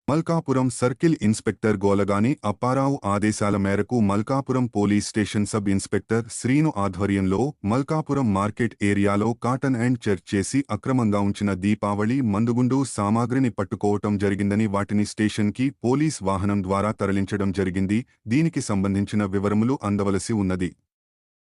Malkapuram circle inspector Golagani Apparao ఆదేశాల మేరకు Malkapuram police station sub inspector Srinu ఆధ్వర్యంలో మల్కాపురం మార్కెట్ ఏరియాలో కాటన్ అండ్ చర్చ్ చేసి అక్రమంగా ఉంచిన దీపావళి మందుగుండు సామాగ్రిని పట్టుకోవటం జరిగిందని వాటిని స్టేషన్కి పోలీస్ వాహనం ద్వారా తరలించడం జరిగింది. దీనికి సంబంధించిన వివరములు అందవలసి ఉన్నది.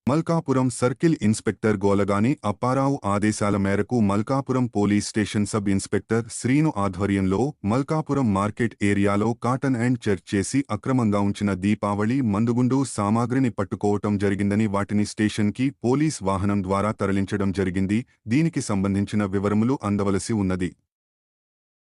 మల్కాపురం సర్కిల్ ఇన్స్పెక్టర్ గోలగాని అప్పారావు ఆదేశాల మేరకు Malkapuram police station sub inspector Srinu ఆధ్వర్యంలో మల్కాపురం మార్కెట్ ఏరియాలో కాటన్ అండ్ చర్చ్ చేసి అక్రమంగా ఉంచిన దీపావళి మందుగుండు సామాగ్రిని పట్టుకోవటం జరిగిందని వాటిని స్టేషన్కి పోలీస్ వాహనం ద్వారా తరలించడం జరిగింది. దీనికి సంబంధించిన వివరములు అందవలసి ఉన్నది.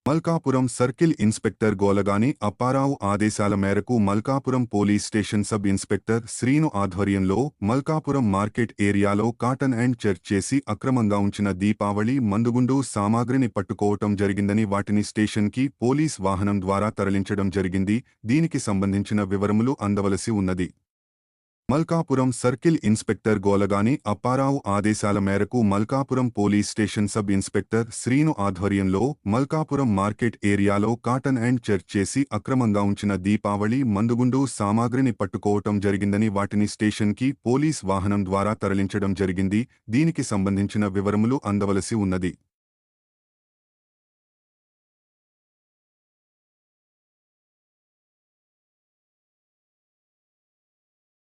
మల్కాపురం సర్కిల్ ఇన్స్పెక్టర్ గోలగాని అప్పారావు ఆదేశాల మేరకు Malkapuram police station sub inspector Srinu ఆధ్వర్యంలో మల్కాపురం మార్కెట్ ఏరియాలో కాటన్ అండ్ చర్చ్ చేసి అక్రమంగా ఉంచిన దీపావళి మందుగుండు సామాగ్రిని పట్టుకోవటం జరిగిందని వాటిని స్టేషన్కి పోలీస్ వాహనం ద్వారా తరలించడం జరిగింది. దీనికి సంబంధించిన వివరములు అందవలసి ఉన్నది. మల్కాపురం సర్కిల్ ఇన్స్పెక్టర్ గోలగాని అప్పారావు ఆదేశాల మేరకు Malkapuram police station sub inspector Srinu ఆధ్వర్యంలో మల్కాపురం మార్కెట్ ఏరియాలో కాటన్ అండ్ చర్చ్ చేసి అక్రమంగా ఉంచిన దీపావళి మందుగుండు సామాగ్రిని పట్టుకోవటం జరిగిందని వాటిని స్టేషన్కి పోలీస్ వాహనం ద్వారా తరలించడం జరిగింది. దీనికి సంబంధించిన వివరములు అందవలసి ఉన్నది.